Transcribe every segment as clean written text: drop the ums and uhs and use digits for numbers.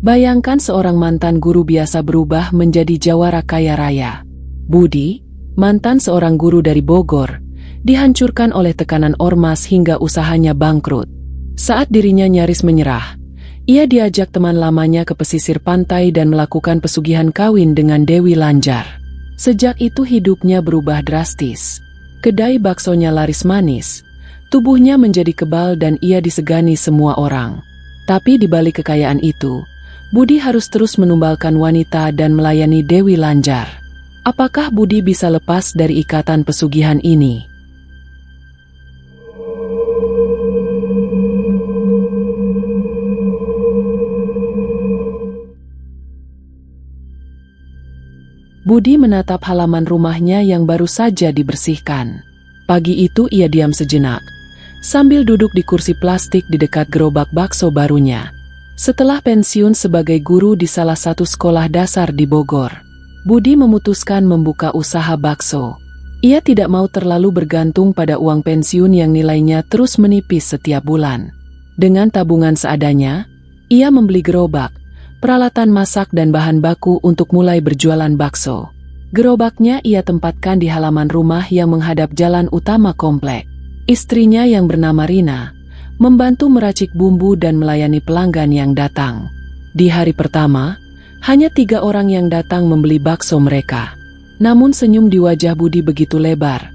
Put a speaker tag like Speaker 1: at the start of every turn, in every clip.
Speaker 1: Bayangkan seorang mantan guru biasa berubah menjadi jawara kaya raya. Budi, mantan seorang guru dari Bogor, dihancurkan oleh tekanan ormas hingga usahanya bangkrut. Saat dirinya nyaris menyerah, ia diajak teman lamanya ke pesisir pantai dan melakukan pesugihan kawin dengan Dewi Lanjar. Sejak itu hidupnya berubah drastis. Kedai baksonya laris manis, tubuhnya menjadi kebal dan ia disegani semua orang. Tapi di balik kekayaan itu, Budi harus terus menumbalkan wanita dan melayani Dewi Lanjar. Apakah Budi bisa lepas dari ikatan pesugihan ini? Budi menatap halaman rumahnya yang baru saja dibersihkan. Pagi itu ia diam sejenak, sambil duduk di kursi plastik di dekat gerobak bakso barunya. Setelah pensiun sebagai guru di salah satu sekolah dasar di Bogor, Budi memutuskan membuka usaha bakso. Ia tidak mau terlalu bergantung pada uang pensiun yang nilainya terus menipis setiap bulan. Dengan tabungan seadanya, ia membeli gerobak, peralatan masak dan bahan baku untuk mulai berjualan bakso. Gerobaknya ia tempatkan di halaman rumah yang menghadap jalan utama komplek. Istrinya yang bernama Rina membantu meracik bumbu dan melayani pelanggan yang datang. Di hari pertama, hanya 3 orang yang datang membeli bakso mereka. Namun senyum di wajah Budi begitu lebar,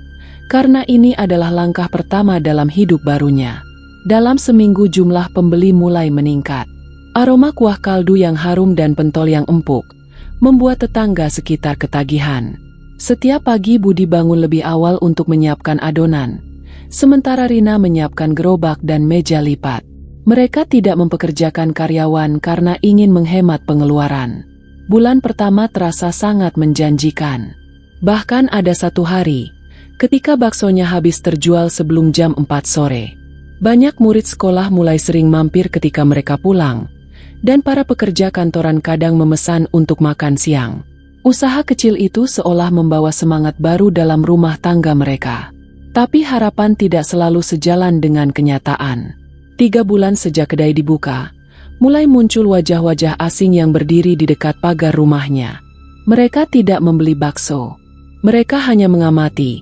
Speaker 1: karena ini adalah langkah pertama dalam hidup barunya. Dalam seminggu jumlah pembeli mulai meningkat. Aroma kuah kaldu yang harum dan pentol yang empuk membuat tetangga sekitar ketagihan. Setiap pagi Budi bangun lebih awal untuk menyiapkan adonan, sementara Rina menyiapkan gerobak dan meja lipat. Mereka tidak mempekerjakan karyawan karena ingin menghemat pengeluaran. Bulan pertama terasa sangat menjanjikan. Bahkan ada satu hari, ketika baksonya habis terjual sebelum jam 4 sore. Banyak murid sekolah mulai sering mampir ketika mereka pulang, dan para pekerja kantoran kadang memesan untuk makan siang. Usaha kecil itu seolah membawa semangat baru dalam rumah tangga mereka. Tapi harapan tidak selalu sejalan dengan kenyataan. 3 bulan sejak kedai dibuka, mulai muncul wajah-wajah asing yang berdiri di dekat pagar rumahnya. Mereka tidak membeli bakso. Mereka hanya mengamati,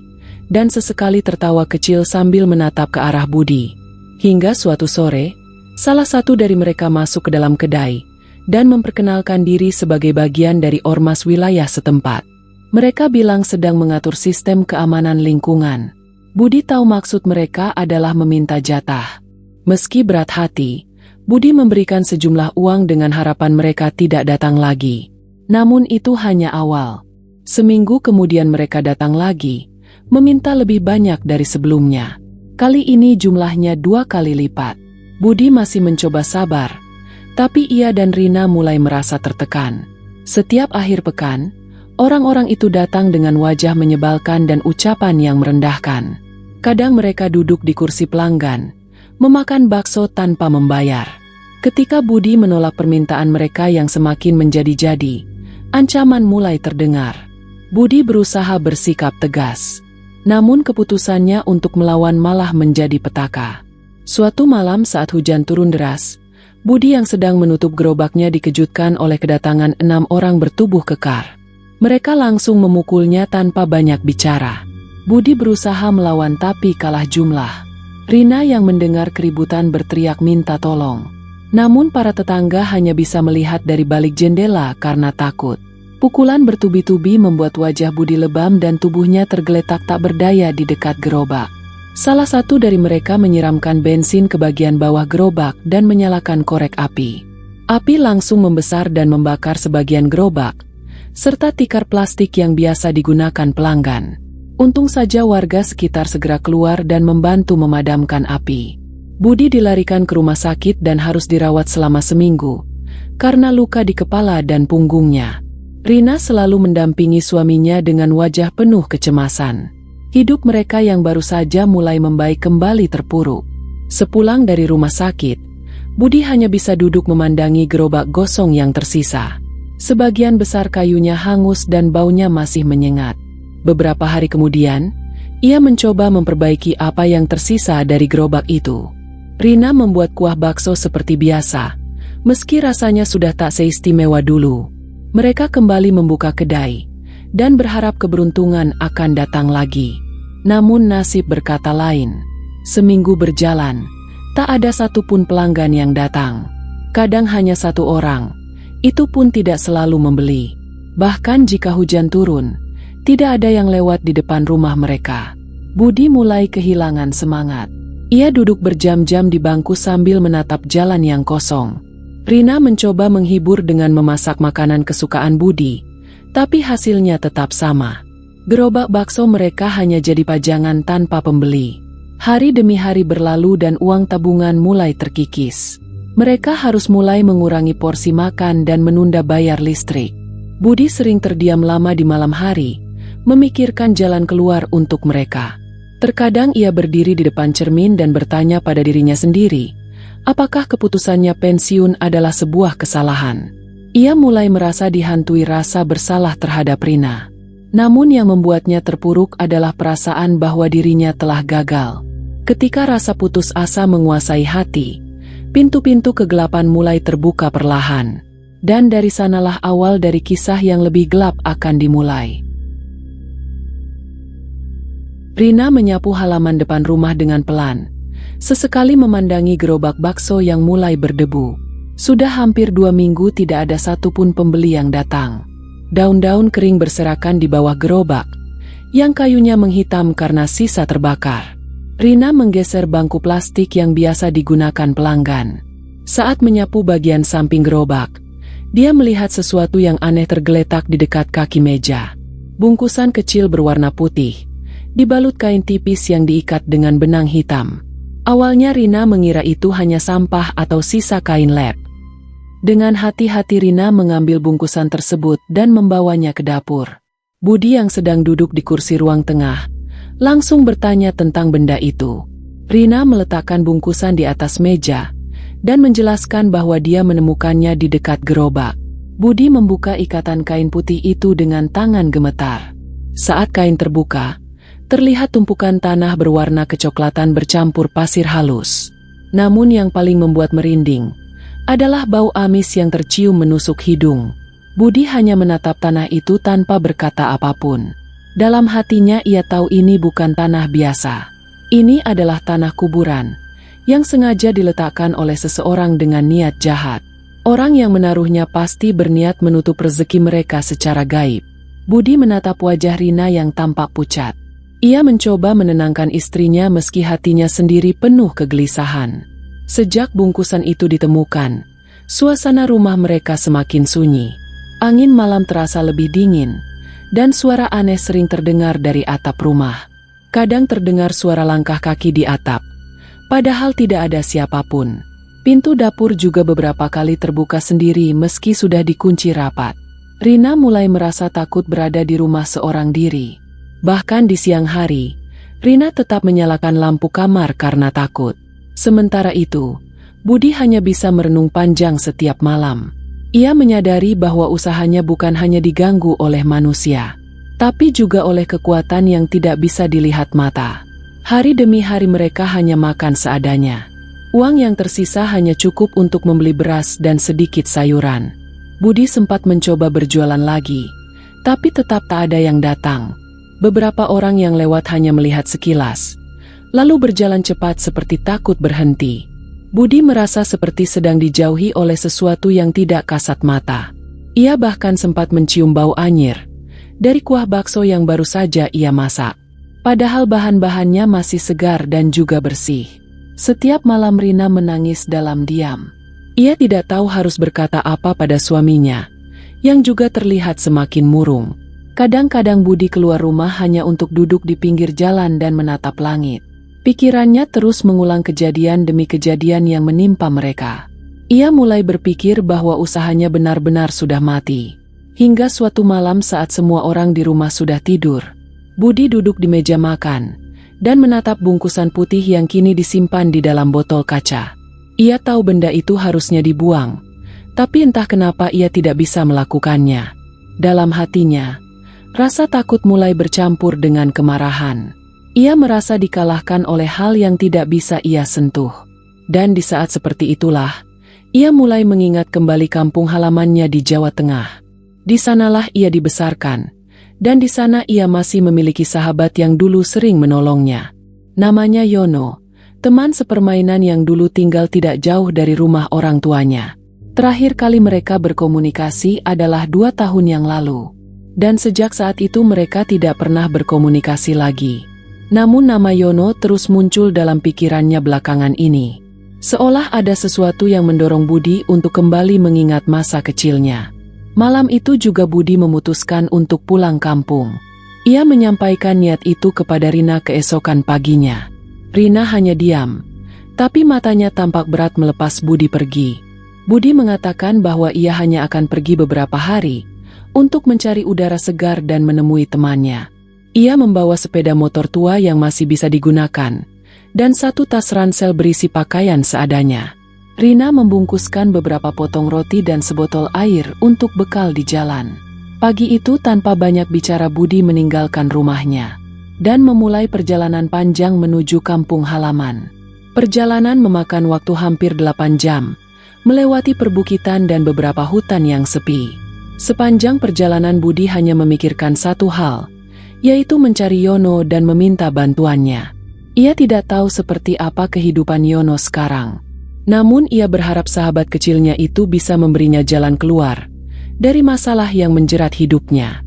Speaker 1: dan sesekali tertawa kecil sambil menatap ke arah Budi. Hingga suatu sore, salah satu dari mereka masuk ke dalam kedai, dan memperkenalkan diri sebagai bagian dari ormas wilayah setempat. Mereka bilang sedang mengatur sistem keamanan lingkungan. Budi tahu maksud mereka adalah meminta jatah. Meski berat hati, Budi memberikan sejumlah uang dengan harapan mereka tidak datang lagi. Namun itu hanya awal. Seminggu kemudian mereka datang lagi, meminta lebih banyak dari sebelumnya. Kali ini jumlahnya 2 kali lipat. Budi masih mencoba sabar, tapi ia dan Rina mulai merasa tertekan. Setiap akhir pekan, orang-orang itu datang dengan wajah menyebalkan dan ucapan yang merendahkan. Kadang mereka duduk di kursi pelanggan, memakan bakso tanpa membayar. Ketika Budi menolak permintaan mereka yang semakin menjadi-jadi, ancaman mulai terdengar. Budi berusaha bersikap tegas, namun keputusannya untuk melawan malah menjadi petaka. Suatu malam saat hujan turun deras, Budi yang sedang menutup gerobaknya dikejutkan oleh kedatangan 6 orang bertubuh kekar. Mereka langsung memukulnya tanpa banyak bicara. Budi berusaha melawan tapi kalah jumlah. Rina yang mendengar keributan berteriak minta tolong. Namun para tetangga hanya bisa melihat dari balik jendela karena takut. Pukulan bertubi-tubi membuat wajah Budi lebam dan tubuhnya tergeletak tak berdaya di dekat gerobak. Salah satu dari mereka menyiramkan bensin ke bagian bawah gerobak dan menyalakan korek api. Api langsung membesar dan membakar sebagian gerobak, serta tikar plastik yang biasa digunakan pelanggan. Untung saja warga sekitar segera keluar dan membantu memadamkan api. Budi dilarikan ke rumah sakit dan harus dirawat selama seminggu, karena luka di kepala dan punggungnya. Rina selalu mendampingi suaminya dengan wajah penuh kecemasan. Hidup mereka yang baru saja mulai membaik kembali terpuruk. Sepulang dari rumah sakit, Budi hanya bisa duduk memandangi gerobak gosong yang tersisa. Sebagian besar kayunya hangus dan baunya masih menyengat. Beberapa hari kemudian, ia mencoba memperbaiki apa yang tersisa dari gerobak itu. Rina membuat kuah bakso seperti biasa, Meski rasanya sudah tak seistimewa dulu, mereka kembali membuka kedai dan berharap keberuntungan akan datang lagi. Namun nasib berkata lain. Seminggu berjalan, tak ada satupun pelanggan yang datang. Kadang hanya satu orang, itu pun tidak selalu membeli. Bahkan jika hujan turun, tidak ada yang lewat di depan rumah mereka. Budi mulai kehilangan semangat. Ia duduk berjam-jam di bangku sambil menatap jalan yang kosong. Rina mencoba menghibur dengan memasak makanan kesukaan Budi, tapi hasilnya tetap sama. Gerobak bakso mereka hanya jadi pajangan tanpa pembeli. Hari demi hari berlalu dan uang tabungan mulai terkikis. Mereka harus mulai mengurangi porsi makan dan menunda bayar listrik. Budi sering terdiam lama di malam hari, memikirkan jalan keluar untuk mereka. Terkadang ia berdiri di depan cermin dan bertanya pada dirinya sendiri, apakah keputusannya pensiun adalah sebuah kesalahan? Ia mulai merasa dihantui rasa bersalah terhadap Rina. Namun yang membuatnya terpuruk adalah perasaan bahwa dirinya telah gagal. Ketika rasa putus asa menguasai hati, pintu-pintu kegelapan mulai terbuka perlahan. Dan dari sanalah awal dari kisah yang lebih gelap akan dimulai. Rina menyapu halaman depan rumah dengan pelan. Sesekali memandangi gerobak bakso yang mulai berdebu. Sudah hampir 2 minggu tidak ada satupun pembeli yang datang. Daun-daun kering berserakan di bawah gerobak, yang kayunya menghitam karena sisa terbakar. Rina menggeser bangku plastik yang biasa digunakan pelanggan. Saat menyapu bagian samping gerobak, dia melihat sesuatu yang aneh tergeletak di dekat kaki meja. Bungkusan kecil berwarna putih, dibalut kain tipis yang diikat dengan benang hitam. Awalnya Rina mengira itu hanya sampah atau sisa kain lap. Dengan hati-hati Rina mengambil bungkusan tersebut dan membawanya ke dapur. Budi yang sedang duduk di kursi ruang tengah, langsung bertanya tentang benda itu. Rina meletakkan bungkusan di atas meja, dan menjelaskan bahwa dia menemukannya di dekat gerobak. Budi membuka ikatan kain putih itu dengan tangan gemetar. Saat kain terbuka, terlihat tumpukan tanah berwarna kecoklatan bercampur pasir halus. Namun yang paling membuat merinding adalah bau amis yang tercium menusuk hidung. Budi hanya menatap tanah itu tanpa berkata apapun. Dalam hatinya ia tahu ini bukan tanah biasa. Ini adalah tanah kuburan, yang sengaja diletakkan oleh seseorang dengan niat jahat. Orang yang menaruhnya pasti berniat menutup rezeki mereka secara gaib. Budi menatap wajah Rina yang tampak pucat. Ia mencoba menenangkan istrinya meski hatinya sendiri penuh kegelisahan. Sejak bungkusan itu ditemukan, suasana rumah mereka semakin sunyi. Angin malam terasa lebih dingin, dan suara aneh sering terdengar dari atap rumah. Kadang terdengar suara langkah kaki di atap, padahal tidak ada siapapun. Pintu dapur juga beberapa kali terbuka sendiri meski sudah dikunci rapat. Rina mulai merasa takut berada di rumah seorang diri. Bahkan di siang hari, Rina tetap menyalakan lampu kamar karena takut. Sementara itu, Budi hanya bisa merenung panjang setiap malam. Ia menyadari bahwa usahanya bukan hanya diganggu oleh manusia, tapi juga oleh kekuatan yang tidak bisa dilihat mata. Hari demi hari mereka hanya makan seadanya. Uang yang tersisa hanya cukup untuk membeli beras dan sedikit sayuran. Budi sempat mencoba berjualan lagi, tapi tetap tak ada yang datang. Beberapa orang yang lewat hanya melihat sekilas, lalu berjalan cepat seperti takut berhenti. Budi merasa seperti sedang dijauhi oleh sesuatu yang tidak kasat mata. Ia bahkan sempat mencium bau anyir dari kuah bakso yang baru saja ia masak. Padahal bahan-bahannya masih segar dan juga bersih. Setiap malam Rina menangis dalam diam. Ia tidak tahu harus berkata apa pada suaminya, yang juga terlihat semakin murung. Kadang-kadang Budi keluar rumah hanya untuk duduk di pinggir jalan dan menatap langit. Pikirannya terus mengulang kejadian demi kejadian yang menimpa mereka. Ia mulai berpikir bahwa usahanya benar-benar sudah mati. Hingga suatu malam saat semua orang di rumah sudah tidur, Budi duduk di meja makan dan menatap bungkusan putih yang kini disimpan di dalam botol kaca. Ia tahu benda itu harusnya dibuang, tapi entah kenapa ia tidak bisa melakukannya. Dalam hatinya, rasa takut mulai bercampur dengan kemarahan. Ia merasa dikalahkan oleh hal yang tidak bisa ia sentuh. Dan di saat seperti itulah, Ia mulai mengingat kembali kampung halamannya di Jawa Tengah. Di sanalah ia dibesarkan, dan di sana ia masih memiliki sahabat yang dulu sering menolongnya. Namanya Yono, teman sepermainan yang dulu tinggal tidak jauh dari rumah orang tuanya. Terakhir kali mereka berkomunikasi adalah 2 tahun yang lalu. Dan sejak saat itu mereka tidak pernah berkomunikasi lagi. Namun nama Yono terus muncul dalam pikirannya belakangan ini. Seolah ada sesuatu yang mendorong Budi untuk kembali mengingat masa kecilnya. Malam itu juga Budi memutuskan untuk pulang kampung. Ia menyampaikan niat itu kepada Rina keesokan paginya. Rina hanya diam, tapi matanya tampak berat melepas Budi pergi. Budi mengatakan bahwa ia hanya akan pergi beberapa hari untuk mencari udara segar dan menemui temannya. Ia membawa sepeda motor tua yang masih bisa digunakan, dan 1 tas ransel berisi pakaian seadanya. Rina membungkuskan beberapa potong roti dan sebotol air untuk bekal di jalan. Pagi itu tanpa banyak bicara Budi meninggalkan rumahnya, dan memulai perjalanan panjang menuju kampung halaman. Perjalanan memakan waktu hampir 8 jam, melewati perbukitan dan beberapa hutan yang sepi. Sepanjang perjalanan Budi hanya memikirkan satu hal, yaitu mencari Yono dan meminta bantuannya. Ia tidak tahu seperti apa kehidupan Yono sekarang. Namun ia berharap sahabat kecilnya itu bisa memberinya jalan keluar dari masalah yang menjerat hidupnya.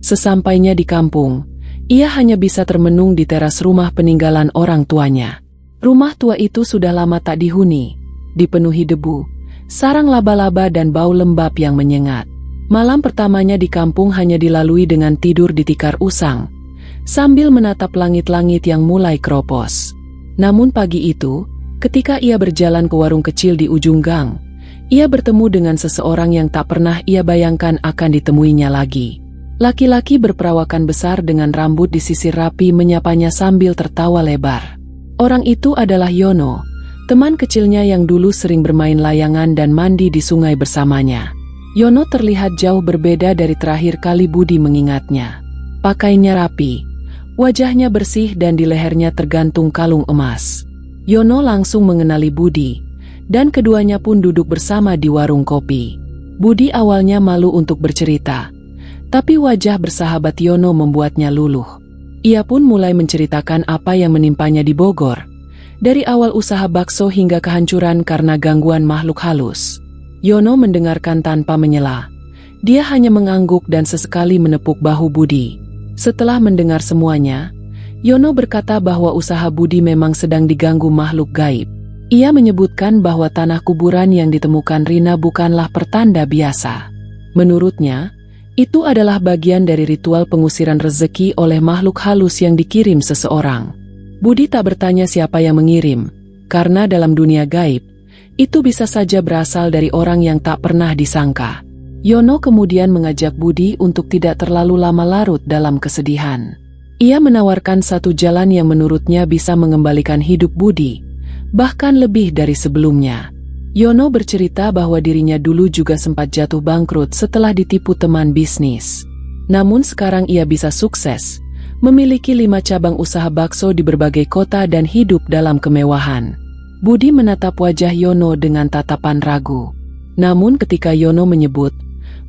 Speaker 1: Sesampainya di kampung, ia hanya bisa termenung di teras rumah peninggalan orang tuanya. Rumah tua itu sudah lama tak dihuni, dipenuhi debu, sarang laba-laba dan bau lembab yang menyengat. Malam pertamanya di kampung hanya dilalui dengan tidur di tikar usang, sambil menatap langit-langit yang mulai keropos. Namun pagi itu, ketika ia berjalan ke warung kecil di ujung gang, ia bertemu dengan seseorang yang tak pernah ia bayangkan akan ditemuinya lagi. Laki-laki berperawakan besar dengan rambut disisir rapi menyapanya sambil tertawa lebar. Orang itu adalah Yono, teman kecilnya yang dulu sering bermain layangan dan mandi di sungai bersamanya. Yono terlihat jauh berbeda dari terakhir kali Budi mengingatnya. Pakaiannya rapi, wajahnya bersih dan di lehernya tergantung kalung emas. Yono langsung mengenali Budi, dan keduanya pun duduk bersama di warung kopi. Budi awalnya malu untuk bercerita, tapi wajah bersahabat Yono membuatnya luluh. Ia pun mulai menceritakan apa yang menimpanya di Bogor, dari awal usaha bakso hingga kehancuran karena gangguan makhluk halus. Yono mendengarkan tanpa menyela. Dia hanya mengangguk dan sesekali menepuk bahu Budi. Setelah mendengar semuanya, Yono berkata bahwa usaha Budi memang sedang diganggu makhluk gaib. Ia menyebutkan bahwa tanah kuburan yang ditemukan Rina bukanlah pertanda biasa. Menurutnya, itu adalah bagian dari ritual pengusiran rezeki oleh makhluk halus yang dikirim seseorang. Budi tak bertanya siapa yang mengirim, karena dalam dunia gaib, itu bisa saja berasal dari orang yang tak pernah disangka. Yono kemudian mengajak Budi untuk tidak terlalu lama larut dalam kesedihan. Ia menawarkan satu jalan yang menurutnya bisa mengembalikan hidup Budi, bahkan lebih dari sebelumnya. Yono bercerita bahwa dirinya dulu juga sempat jatuh bangkrut setelah ditipu teman bisnis. Namun sekarang ia bisa sukses, memiliki 5 cabang usaha bakso di berbagai kota dan hidup dalam kemewahan. Budi menatap wajah Yono dengan tatapan ragu. Namun ketika Yono menyebut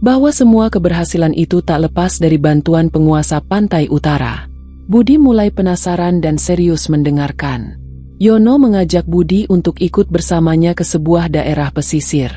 Speaker 1: bahwa semua keberhasilan itu tak lepas dari bantuan penguasa pantai utara, Budi mulai penasaran dan serius mendengarkan. Yono mengajak Budi untuk ikut bersamanya ke sebuah daerah pesisir,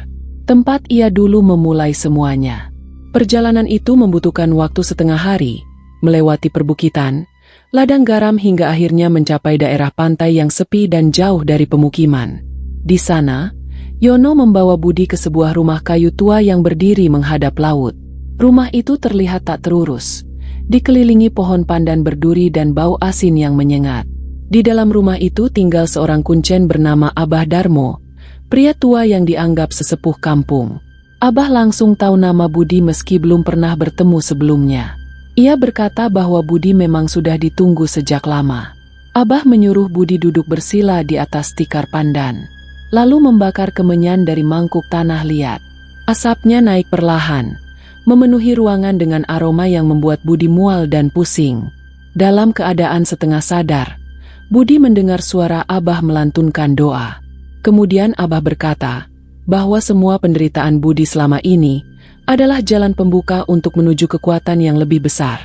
Speaker 1: tempat ia dulu memulai semuanya. Perjalanan itu membutuhkan waktu setengah hari, melewati perbukitan, ladang garam hingga akhirnya mencapai daerah pantai yang sepi dan jauh dari pemukiman. Di sana, Yono membawa Budi ke sebuah rumah kayu tua yang berdiri menghadap laut. Rumah itu terlihat tak terurus, dikelilingi pohon pandan berduri dan bau asin yang menyengat. Di dalam rumah itu tinggal seorang kuncen bernama Abah Darmo, pria tua yang dianggap sesepuh kampung. Abah langsung tahu nama Budi meski belum pernah bertemu sebelumnya. Ia berkata bahwa Budi memang sudah ditunggu sejak lama. Abah menyuruh Budi duduk bersila di atas tikar pandan, lalu membakar kemenyan dari mangkuk tanah liat. Asapnya naik perlahan, memenuhi ruangan dengan aroma yang membuat Budi mual dan pusing. Dalam keadaan setengah sadar, Budi mendengar suara Abah melantunkan doa. Kemudian Abah berkata bahwa semua penderitaan Budi selama ini adalah jalan pembuka untuk menuju kekuatan yang lebih besar.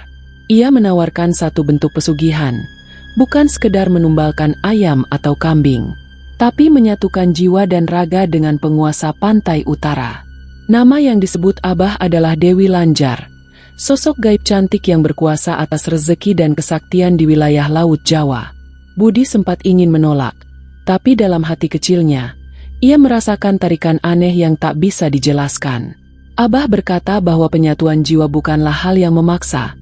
Speaker 1: Ia menawarkan satu bentuk pesugihan, bukan sekedar menumbalkan ayam atau kambing, tapi menyatukan jiwa dan raga dengan penguasa pantai utara. Nama yang disebut Abah adalah Dewi Lanjar, sosok gaib cantik yang berkuasa atas rezeki dan kesaktian di wilayah Laut Jawa. Budi sempat ingin menolak, tapi dalam hati kecilnya, ia merasakan tarikan aneh yang tak bisa dijelaskan. Abah berkata bahwa penyatuan jiwa bukanlah hal yang memaksa,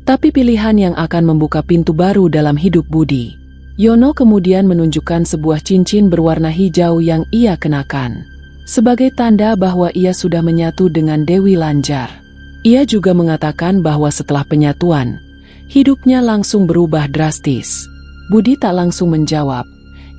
Speaker 1: tapi pilihan yang akan membuka pintu baru dalam hidup Budi. Yono kemudian menunjukkan sebuah cincin berwarna hijau yang ia kenakan, sebagai tanda bahwa ia sudah menyatu dengan Dewi Lanjar. Ia juga mengatakan bahwa setelah penyatuan, hidupnya langsung berubah drastis. Budi tak langsung menjawab.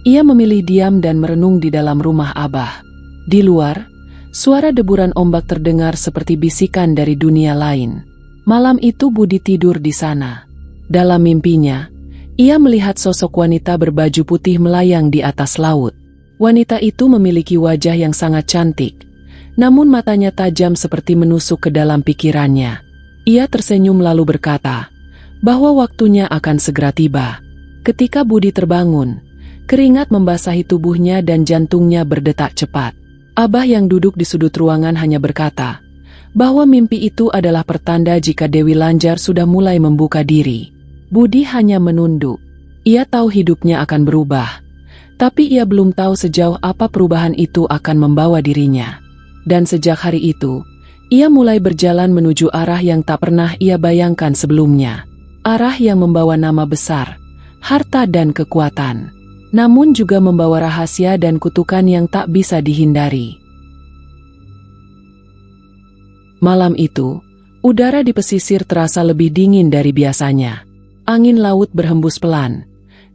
Speaker 1: Ia memilih diam dan merenung di dalam rumah Abah. Di luar, suara deburan ombak terdengar seperti bisikan dari dunia lain. Malam itu Budi tidur di sana. Dalam mimpinya, ia melihat sosok wanita berbaju putih melayang di atas laut. Wanita itu memiliki wajah yang sangat cantik, namun matanya tajam seperti menusuk ke dalam pikirannya. Ia tersenyum lalu berkata bahwa waktunya akan segera tiba. Ketika Budi terbangun, keringat membasahi tubuhnya dan jantungnya berdetak cepat. Abah yang duduk di sudut ruangan hanya berkata bahwa mimpi itu adalah pertanda jika Dewi Lanjar sudah mulai membuka diri. Budi hanya menunduk. Ia tahu hidupnya akan berubah, tapi ia belum tahu sejauh apa perubahan itu akan membawa dirinya. Dan sejak hari itu, ia mulai berjalan menuju arah yang tak pernah ia bayangkan sebelumnya. Arah yang membawa nama besar, harta dan kekuatan, namun juga membawa rahasia dan kutukan yang tak bisa dihindari. Malam itu, udara di pesisir terasa lebih dingin dari biasanya. Angin laut berhembus pelan,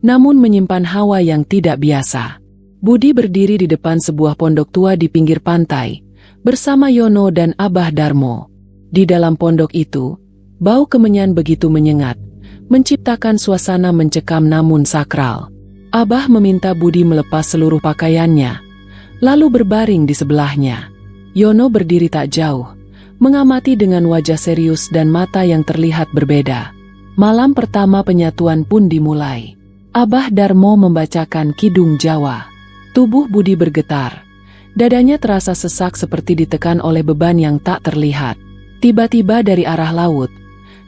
Speaker 1: namun menyimpan hawa yang tidak biasa. Budi berdiri di depan sebuah pondok tua di pinggir pantai, bersama Yono dan Abah Darmo. Di dalam pondok itu, bau kemenyan begitu menyengat, menciptakan suasana mencekam namun sakral. Abah meminta Budi melepas seluruh pakaiannya, lalu berbaring di sebelahnya. Yono berdiri tak jauh, mengamati dengan wajah serius dan mata yang terlihat berbeda. Malam pertama penyatuan pun dimulai. Abah Darmo membacakan Kidung Jawa. Tubuh Budi bergetar. Dadanya terasa sesak seperti ditekan oleh beban yang tak terlihat. Tiba-tiba dari arah laut,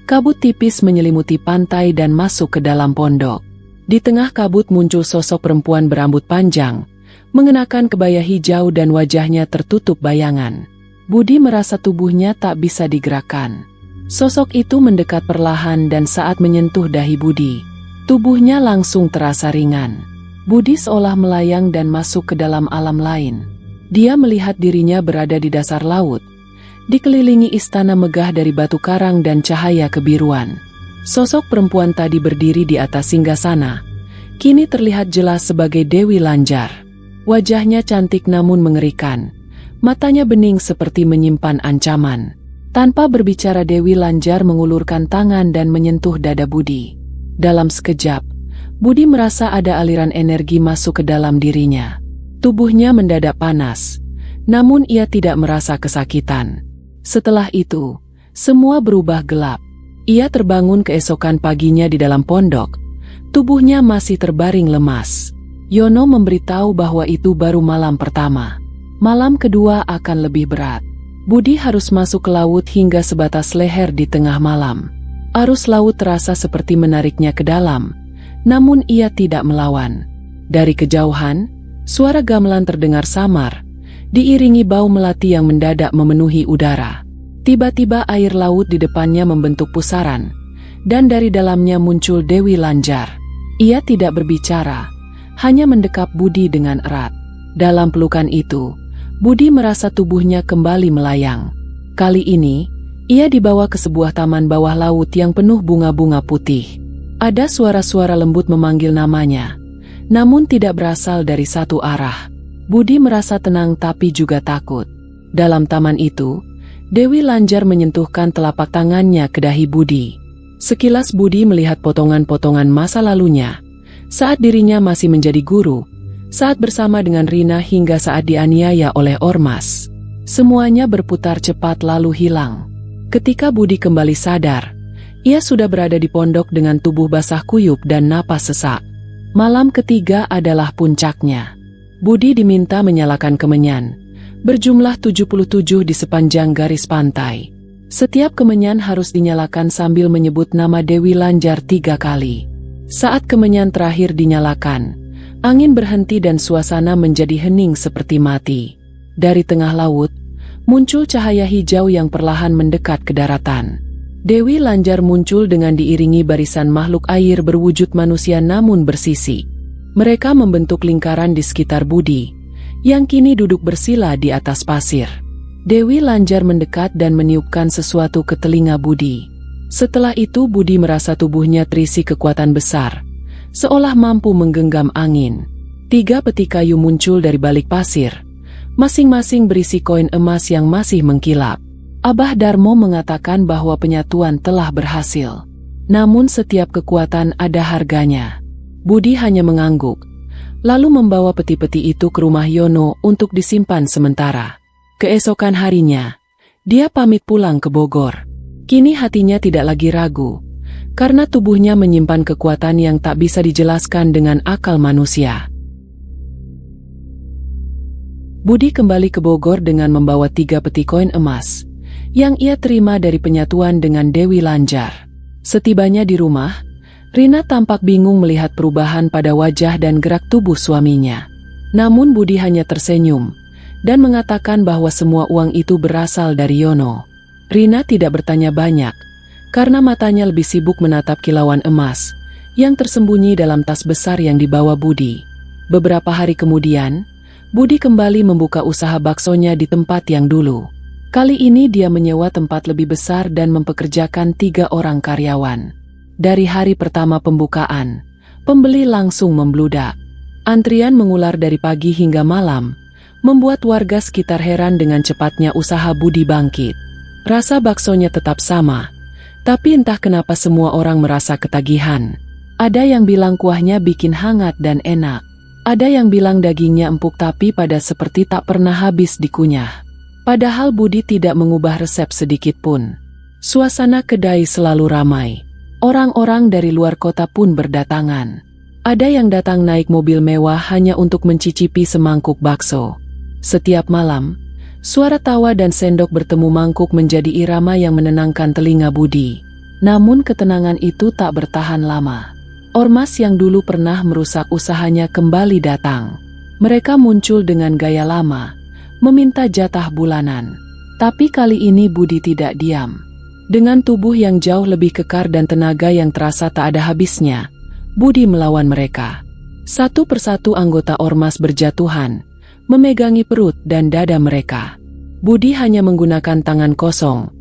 Speaker 1: kabut tipis menyelimuti pantai dan masuk ke dalam pondok. Di tengah kabut muncul sosok perempuan berambut panjang, mengenakan kebaya hijau dan wajahnya tertutup bayangan. Budi merasa tubuhnya tak bisa digerakkan. Sosok itu mendekat perlahan dan saat menyentuh dahi Budi, tubuhnya langsung terasa ringan. Budi seolah melayang dan masuk ke dalam alam lain. Dia melihat dirinya berada di dasar laut, dikelilingi istana megah dari batu karang dan cahaya kebiruan. Sosok perempuan tadi berdiri di atas singgasana, kini terlihat jelas sebagai Dewi Lanjar. Wajahnya cantik namun mengerikan, matanya bening seperti menyimpan ancaman. Tanpa berbicara Dewi Lanjar mengulurkan tangan dan menyentuh dada Budi. Dalam sekejap, Budi merasa ada aliran energi masuk ke dalam dirinya. Tubuhnya mendadak panas, namun ia tidak merasa kesakitan. Setelah itu, semua berubah gelap. Ia terbangun keesokan paginya di dalam pondok. Tubuhnya masih terbaring lemas. Yono memberitahu bahwa itu baru malam pertama. Malam kedua akan lebih berat. Budi harus masuk ke laut hingga sebatas leher di tengah malam. Arus laut terasa seperti menariknya ke dalam, namun ia tidak melawan. Dari kejauhan, suara gamelan terdengar samar, diiringi bau melati yang mendadak memenuhi udara. Tiba-tiba air laut di depannya membentuk pusaran, dan dari dalamnya muncul Dewi Lanjar. Ia tidak berbicara, hanya mendekap Budi dengan erat. Dalam pelukan itu, Budi merasa tubuhnya kembali melayang. Kali ini, ia dibawa ke sebuah taman bawah laut yang penuh bunga-bunga putih. Ada suara-suara lembut memanggil namanya, namun tidak berasal dari satu arah. Budi merasa tenang tapi juga takut. Dalam taman itu, Dewi Lanjar menyentuhkan telapak tangannya ke dahi Budi. Sekilas Budi melihat potongan-potongan masa lalunya, saat dirinya masih menjadi guru, saat bersama dengan Rina hingga saat dianiaya oleh ormas. Semuanya berputar cepat lalu hilang. Ketika Budi kembali sadar, ia sudah berada di pondok dengan tubuh basah kuyup dan napas sesak. Malam ketiga adalah puncaknya. Budi diminta menyalakan kemenyan, berjumlah 77 di sepanjang garis pantai. Setiap kemenyan harus dinyalakan sambil menyebut nama Dewi Lanjar 3 kali. Saat kemenyan terakhir dinyalakan, angin berhenti dan suasana menjadi hening seperti mati. Dari tengah laut, muncul cahaya hijau yang perlahan mendekat ke daratan. Dewi Lanjar muncul dengan diiringi barisan makhluk air berwujud manusia namun bersisi. Mereka membentuk lingkaran di sekitar Budi, yang kini duduk bersila di atas pasir. Dewi Lanjar mendekat dan meniupkan sesuatu ke telinga Budi. Setelah itu Budi merasa tubuhnya terisi kekuatan besar, seolah mampu menggenggam angin. 3 peti kayu muncul dari balik pasir, masing-masing berisi koin emas yang masih mengkilap. Abah Darmo mengatakan bahwa penyatuan telah berhasil. Namun setiap kekuatan ada harganya. Budi hanya mengangguk, lalu membawa peti-peti itu ke rumah Yono untuk disimpan sementara. Keesokan harinya, dia pamit pulang ke Bogor. Kini hatinya tidak lagi ragu, karena tubuhnya menyimpan kekuatan yang tak bisa dijelaskan dengan akal manusia. Budi kembali ke Bogor dengan membawa 3 peti koin emas, yang ia terima dari penyatuan dengan Dewi Lanjar. Setibanya di rumah, Rina tampak bingung melihat perubahan pada wajah dan gerak tubuh suaminya. Namun Budi hanya tersenyum, dan mengatakan bahwa semua uang itu berasal dari Yono. Rina tidak bertanya banyak, karena matanya lebih sibuk menatap kilauan emas, yang tersembunyi dalam tas besar yang dibawa Budi. Beberapa hari kemudian, Budi kembali membuka usaha baksonya di tempat yang dulu. Kali ini dia menyewa tempat lebih besar dan mempekerjakan 3 orang karyawan. Dari hari pertama pembukaan, pembeli langsung membludak. Antrian mengular dari pagi hingga malam, membuat warga sekitar heran dengan cepatnya usaha Budi bangkit. Rasa baksonya tetap sama, tapi entah kenapa semua orang merasa ketagihan. Ada yang bilang kuahnya bikin hangat dan enak. Ada yang bilang dagingnya empuk tapi pada seperti tak pernah habis dikunyah. Padahal Budi tidak mengubah resep sedikit pun. Suasana kedai selalu ramai. Orang-orang dari luar kota pun berdatangan. Ada yang datang naik mobil mewah hanya untuk mencicipi semangkuk bakso. Setiap malam, suara tawa dan sendok bertemu mangkuk menjadi irama yang menenangkan telinga Budi. Namun ketenangan itu tak bertahan lama. Ormas yang dulu pernah merusak usahanya kembali datang. Mereka muncul dengan gaya lama, meminta jatah bulanan. Tapi kali ini Budi tidak diam. Dengan tubuh yang jauh lebih kekar dan tenaga yang terasa tak ada habisnya, Budi melawan mereka. Satu persatu anggota ormas berjatuhan, memegangi perut dan dada mereka. Budi hanya menggunakan tangan kosong,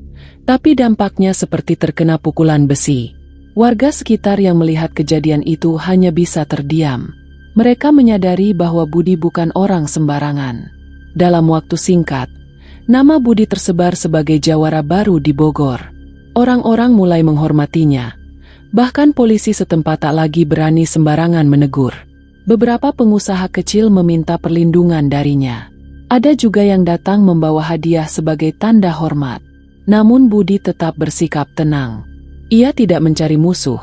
Speaker 1: tapi dampaknya seperti terkena pukulan besi. Warga sekitar yang melihat kejadian itu hanya bisa terdiam. Mereka menyadari bahwa Budi bukan orang sembarangan. Dalam waktu singkat, nama Budi tersebar sebagai jawara baru di Bogor. Orang-orang mulai menghormatinya. Bahkan polisi setempat tak lagi berani sembarangan menegur. Beberapa pengusaha kecil meminta perlindungan darinya. Ada juga yang datang membawa hadiah sebagai tanda hormat. Namun Budi tetap bersikap tenang. Ia tidak mencari musuh,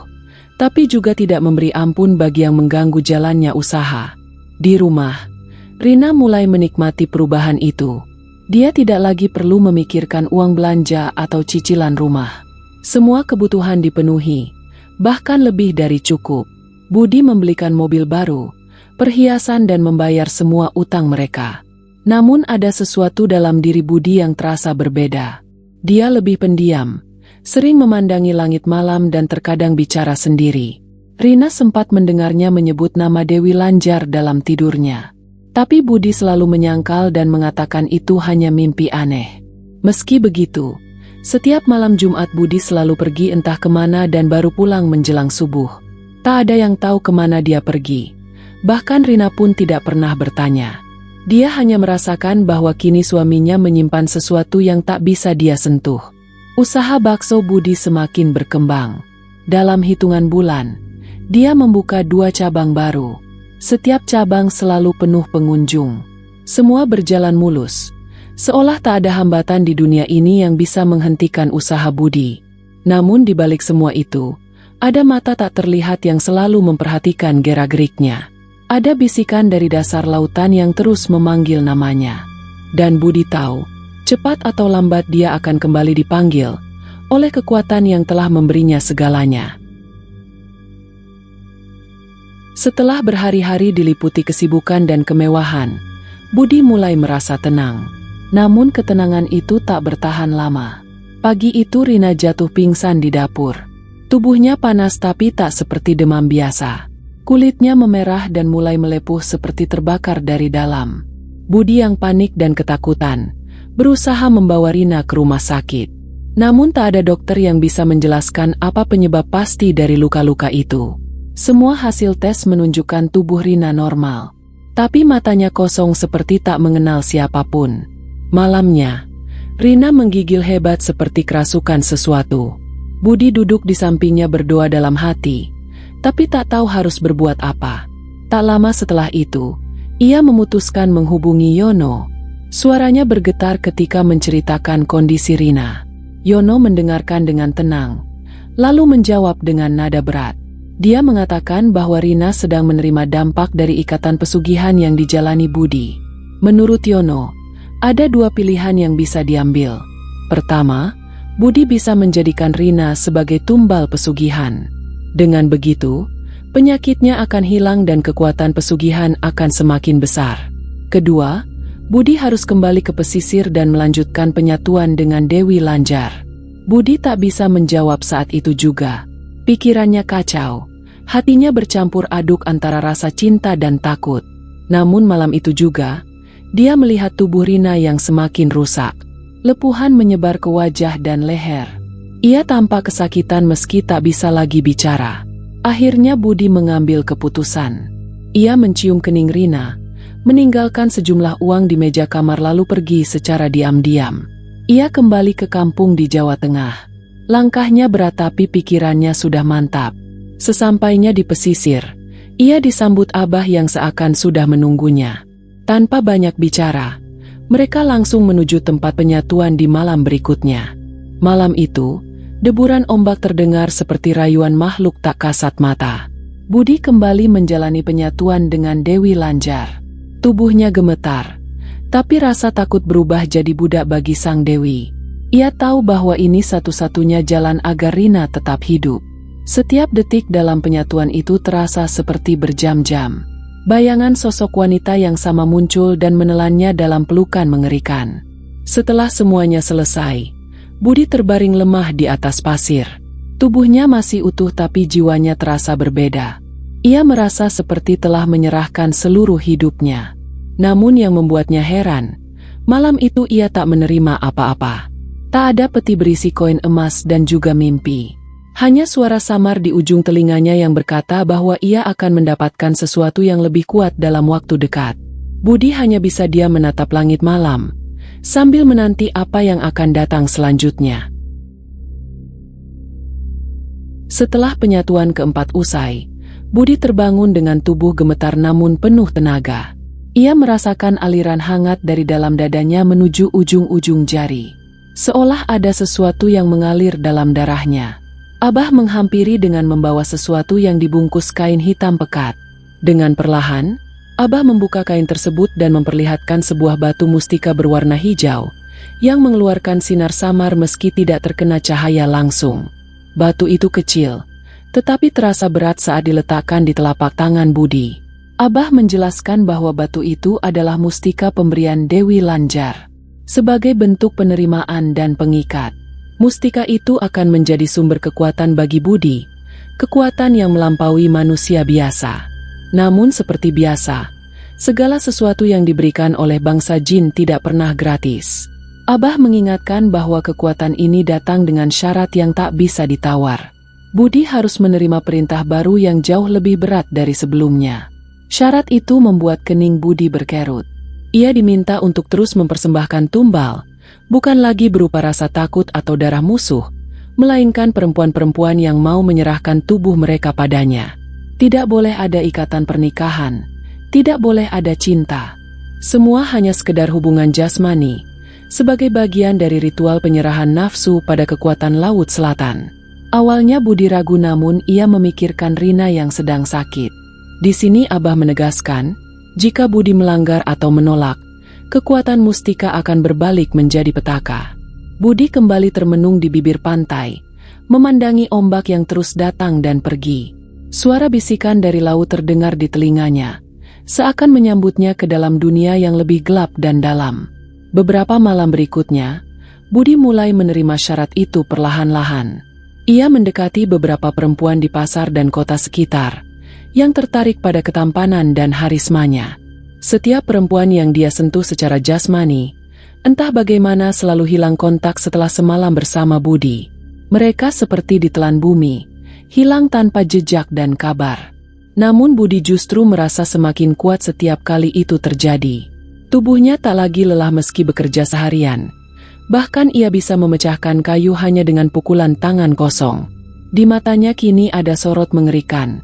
Speaker 1: tapi juga tidak memberi ampun bagi yang mengganggu jalannya usaha. Di rumah, Rina mulai menikmati perubahan itu. Dia tidak lagi perlu memikirkan uang belanja atau cicilan rumah. Semua kebutuhan dipenuhi, bahkan lebih dari cukup. Budi membelikan mobil baru, perhiasan dan membayar semua utang mereka. Namun ada sesuatu dalam diri Budi yang terasa berbeda. Dia lebih pendiam, sering memandangi langit malam dan terkadang bicara sendiri. Rina sempat mendengarnya menyebut nama Dewi Lanjar dalam tidurnya. Tapi Budi selalu menyangkal dan mengatakan itu hanya mimpi aneh. Meski begitu, setiap malam Jumat Budi selalu pergi entah kemana dan baru pulang menjelang subuh. Tak ada yang tahu kemana dia pergi. Bahkan Rina pun tidak pernah bertanya. Dia hanya merasakan bahwa kini suaminya menyimpan sesuatu yang tak bisa dia sentuh. Usaha bakso Budi semakin berkembang. Dalam hitungan bulan, dia membuka 2 cabang baru. Setiap cabang selalu penuh pengunjung. Semua berjalan mulus, seolah tak ada hambatan di dunia ini yang bisa menghentikan usaha Budi. Namun di balik semua itu, ada mata tak terlihat yang selalu memperhatikan gerak-geriknya. Ada bisikan dari dasar lautan yang terus memanggil namanya. Dan Budi tahu, cepat atau lambat dia akan kembali dipanggil oleh kekuatan yang telah memberinya segalanya. Setelah berhari-hari diliputi kesibukan dan kemewahan, Budi mulai merasa tenang. Namun ketenangan itu tak bertahan lama. Pagi itu Rina jatuh pingsan di dapur. Tubuhnya panas tapi tak seperti demam biasa. Kulitnya memerah dan mulai melepuh seperti terbakar dari dalam. Budi yang panik dan ketakutan berusaha membawa Rina ke rumah sakit. Namun tak ada dokter yang bisa menjelaskan apa penyebab pasti dari luka-luka itu. Semua hasil tes menunjukkan tubuh Rina normal. Tapi matanya kosong seperti tak mengenal siapapun. Malamnya, Rina menggigil hebat seperti kerasukan sesuatu. Budi duduk di sampingnya berdoa dalam hati, tapi tak tahu harus berbuat apa. Tak lama setelah itu, ia memutuskan menghubungi Yono. Suaranya bergetar ketika menceritakan kondisi Rina. Yono mendengarkan dengan tenang, lalu menjawab dengan nada berat. Dia mengatakan bahwa Rina sedang menerima dampak dari ikatan pesugihan yang dijalani Budi. Menurut Yono, ada dua pilihan yang bisa diambil. Pertama, Budi bisa menjadikan Rina sebagai tumbal pesugihan. Dengan begitu, penyakitnya akan hilang dan kekuatan pesugihan akan semakin besar. Kedua, Budi harus kembali ke pesisir dan melanjutkan penyatuan dengan Dewi Lanjar. Budi tak bisa menjawab saat itu juga. Pikirannya kacau, hatinya bercampur aduk antara rasa cinta dan takut. Namun malam itu juga, dia melihat tubuh Rina yang semakin rusak. Lepuhan menyebar ke wajah dan leher. Ia tampak kesakitan meski tak bisa lagi bicara. Akhirnya Budi mengambil keputusan. Ia mencium kening Rina, meninggalkan sejumlah uang di meja kamar lalu pergi secara diam-diam. Ia kembali ke kampung di Jawa Tengah. Langkahnya berat tapi pikirannya sudah mantap. Sesampainya di pesisir, ia disambut Abah yang seakan sudah menunggunya. Tanpa banyak bicara, mereka langsung menuju tempat penyatuan di malam berikutnya. Malam itu, deburan ombak terdengar seperti rayuan makhluk tak kasat mata. Budi kembali menjalani penyatuan dengan Dewi Lanjar. Tubuhnya gemetar, tapi rasa takut berubah jadi budak bagi sang Dewi. Ia tahu bahwa ini satu-satunya jalan agar Rina tetap hidup. Setiap detik dalam penyatuan itu terasa seperti berjam-jam. Bayangan sosok wanita yang sama muncul dan menelannya dalam pelukan mengerikan. Setelah semuanya selesai, Budi terbaring lemah di atas pasir. Tubuhnya masih utuh tapi jiwanya terasa berbeda. Ia merasa seperti telah menyerahkan seluruh hidupnya. Namun yang membuatnya heran, malam itu ia tak menerima apa-apa. Tak ada peti berisi koin emas dan juga mimpi. Hanya suara samar di ujung telinganya yang berkata bahwa ia akan mendapatkan sesuatu yang lebih kuat dalam waktu dekat. Budi hanya bisa diam menatap langit malam, sambil menanti apa yang akan datang selanjutnya. Setelah penyatuan keempat usai, Budi terbangun dengan tubuh gemetar namun penuh tenaga. Ia merasakan aliran hangat dari dalam dadanya menuju ujung-ujung jari. Seolah ada sesuatu yang mengalir dalam darahnya. Abah menghampiri dengan membawa sesuatu yang dibungkus kain hitam pekat. Dengan perlahan, Abah membuka kain tersebut dan memperlihatkan sebuah batu mustika berwarna hijau, yang mengeluarkan sinar samar meski tidak terkena cahaya langsung. Batu itu kecil, tetapi terasa berat saat diletakkan di telapak tangan Budi. Abah menjelaskan bahwa batu itu adalah mustika pemberian Dewi Lanjar. Sebagai bentuk penerimaan dan pengikat, mustika itu akan menjadi sumber kekuatan bagi Budi, kekuatan yang melampaui manusia biasa. Namun seperti biasa, segala sesuatu yang diberikan oleh bangsa jin tidak pernah gratis. Abah mengingatkan bahwa kekuatan ini datang dengan syarat yang tak bisa ditawar. Budi harus menerima perintah baru yang jauh lebih berat dari sebelumnya. Syarat itu membuat kening Budi berkerut. Ia diminta untuk terus mempersembahkan tumbal, bukan lagi berupa rasa takut atau darah musuh, melainkan perempuan-perempuan yang mau menyerahkan tubuh mereka padanya. Tidak boleh ada ikatan pernikahan, Tidak boleh ada cinta. Semua hanya sekedar hubungan jasmani, sebagai bagian dari ritual penyerahan nafsu pada kekuatan Laut Selatan. Awalnya Budi ragu, namun ia memikirkan Rina yang sedang sakit. Di sini Abah menegaskan, jika Budi melanggar atau menolak, kekuatan mustika akan berbalik menjadi petaka. Budi kembali termenung di bibir pantai, memandangi ombak yang terus datang dan pergi. Suara bisikan dari laut terdengar di telinganya, seakan menyambutnya ke dalam dunia yang lebih gelap dan dalam. Beberapa malam berikutnya, Budi mulai menerima syarat itu perlahan-lahan. Ia mendekati beberapa perempuan di pasar dan kota sekitar, yang tertarik pada ketampanan dan harismanya. Setiap perempuan yang dia sentuh secara jasmani, entah bagaimana selalu hilang kontak setelah semalam bersama Budi. Mereka seperti ditelan bumi, hilang tanpa jejak dan kabar. Namun Budi justru merasa semakin kuat setiap kali itu terjadi. Tubuhnya tak lagi lelah meski bekerja seharian. Bahkan ia bisa memecahkan kayu hanya dengan pukulan tangan kosong. Di matanya kini ada sorot mengerikan,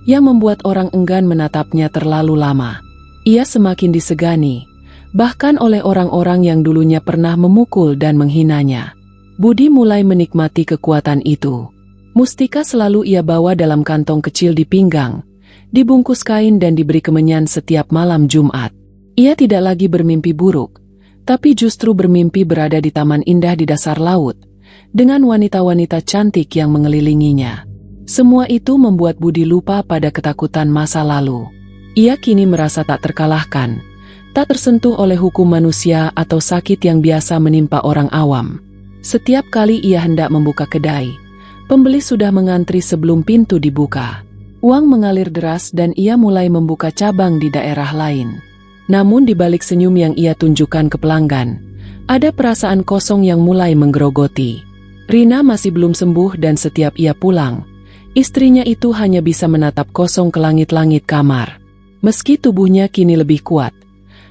Speaker 1: yang membuat orang enggan menatapnya terlalu lama. Ia semakin disegani, bahkan oleh orang-orang yang dulunya pernah memukul dan menghinanya. Budi mulai menikmati kekuatan itu. Mustika selalu ia bawa dalam kantong kecil di pinggang, dibungkus kain dan diberi kemenyan setiap malam Jumat. Ia tidak lagi bermimpi buruk, tapi justru bermimpi berada di taman indah di dasar laut, dengan wanita-wanita cantik yang mengelilinginya. Semua itu membuat Budi lupa pada ketakutan masa lalu. Ia kini merasa tak terkalahkan, tak tersentuh oleh hukum manusia atau sakit yang biasa menimpa orang awam. Setiap kali ia hendak membuka kedai, pembeli sudah mengantri sebelum pintu dibuka. Uang mengalir deras dan ia mulai membuka cabang di daerah lain. Namun di balik senyum yang ia tunjukkan ke pelanggan, ada perasaan kosong yang mulai menggerogoti. Rina masih belum sembuh dan setiap ia pulang, istrinya itu hanya bisa menatap kosong ke langit-langit kamar. Meski tubuhnya kini lebih kuat,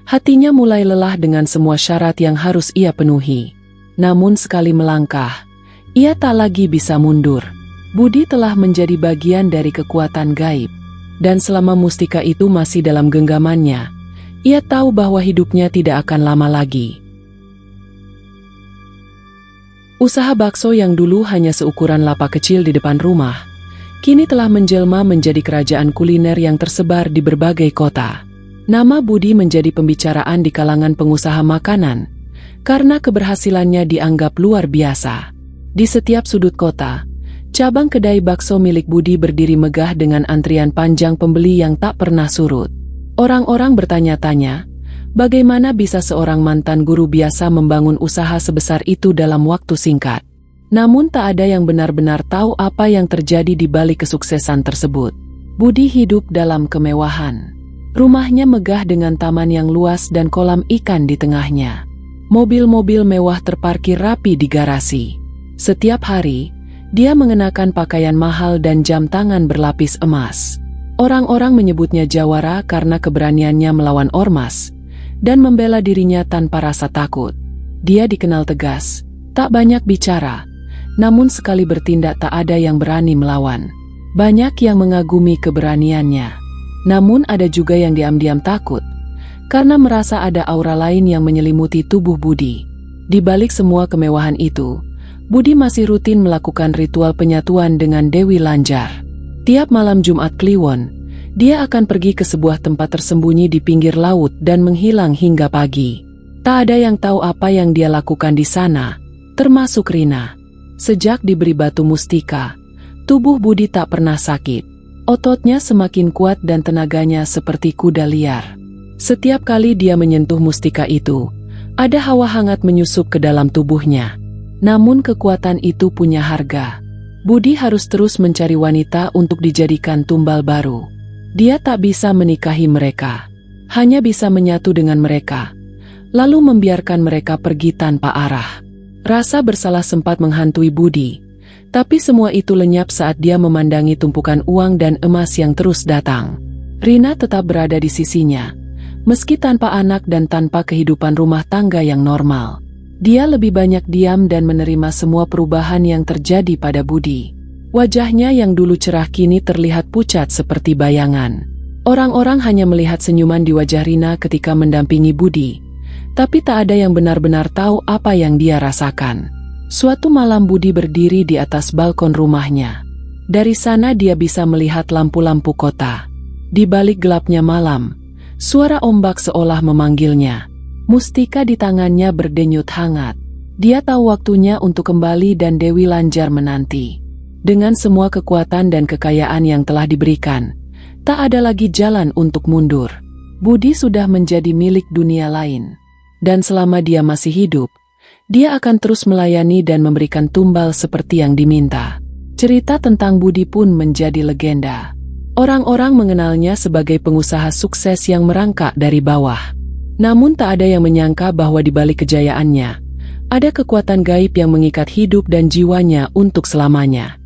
Speaker 1: hatinya mulai lelah dengan semua syarat yang harus ia penuhi. Namun sekali melangkah, ia tak lagi bisa mundur. Budi telah menjadi bagian dari kekuatan gaib, dan selama mustika itu masih dalam genggamannya, ia tahu bahwa hidupnya tidak akan lama lagi. Usaha bakso yang dulu hanya seukuran lapak kecil di depan rumah, kini telah menjelma menjadi kerajaan kuliner yang tersebar di berbagai kota. Nama Budi menjadi pembicaraan di kalangan pengusaha makanan, karena keberhasilannya dianggap luar biasa. Di setiap sudut kota, cabang kedai bakso milik Budi berdiri megah dengan antrian panjang pembeli yang tak pernah surut. Orang-orang bertanya-tanya, bagaimana bisa seorang mantan guru biasa membangun usaha sebesar itu dalam waktu singkat. Namun tak ada yang benar-benar tahu apa yang terjadi di balik kesuksesan tersebut. Budi hidup dalam kemewahan. Rumahnya megah dengan taman yang luas dan kolam ikan di tengahnya. Mobil-mobil mewah terparkir rapi di garasi. Setiap hari, dia mengenakan pakaian mahal dan jam tangan berlapis emas. Orang-orang menyebutnya jawara karena keberaniannya melawan ormas dan membela dirinya tanpa rasa takut. Dia dikenal tegas, tak banyak bicara, namun sekali bertindak tak ada yang berani melawan. Banyak yang mengagumi keberaniannya, namun ada juga yang diam-diam takut karena merasa ada aura lain yang menyelimuti tubuh Budi. Di balik semua kemewahan itu, Budi masih rutin melakukan ritual penyatuan dengan Dewi Lanjar. Tiap malam Jumat Kliwon, dia akan pergi ke sebuah tempat tersembunyi di pinggir laut dan menghilang hingga pagi. Tak ada yang tahu apa yang dia lakukan di sana, termasuk Rina. Sejak diberi batu mustika, tubuh Budi tak pernah sakit. Ototnya semakin kuat dan tenaganya seperti kuda liar. Setiap kali dia menyentuh mustika itu, ada hawa hangat menyusup ke dalam tubuhnya. Namun kekuatan itu punya harga. Budi harus terus mencari wanita untuk dijadikan tumbal baru. Dia tak bisa menikahi mereka, hanya bisa menyatu dengan mereka, lalu membiarkan mereka pergi tanpa arah. Rasa bersalah sempat menghantui Budi, tapi semua itu lenyap saat dia memandangi tumpukan uang dan emas yang terus datang. Rina tetap berada di sisinya, meski tanpa anak dan tanpa kehidupan rumah tangga yang normal. Dia lebih banyak diam dan menerima semua perubahan yang terjadi pada Budi. Wajahnya yang dulu cerah kini terlihat pucat seperti bayangan. Orang-orang hanya melihat senyuman di wajah Rina ketika mendampingi Budi, tapi tak ada yang benar-benar tahu apa yang dia rasakan. Suatu malam Budi berdiri di atas balkon rumahnya. Dari sana dia bisa melihat lampu-lampu kota. Di balik gelapnya malam, suara ombak seolah memanggilnya. Mustika di tangannya berdenyut hangat. Dia tahu waktunya untuk kembali dan Dewi Lanjar menanti. Dengan semua kekuatan dan kekayaan yang telah diberikan, tak ada lagi jalan untuk mundur. Budi sudah menjadi milik dunia lain. Dan selama dia masih hidup, dia akan terus melayani dan memberikan tumbal seperti yang diminta. Cerita tentang Budi pun menjadi legenda. Orang-orang mengenalnya sebagai pengusaha sukses yang merangkak dari bawah. Namun tak ada yang menyangka bahwa di balik kejayaannya, ada kekuatan gaib yang mengikat hidup dan jiwanya untuk selamanya.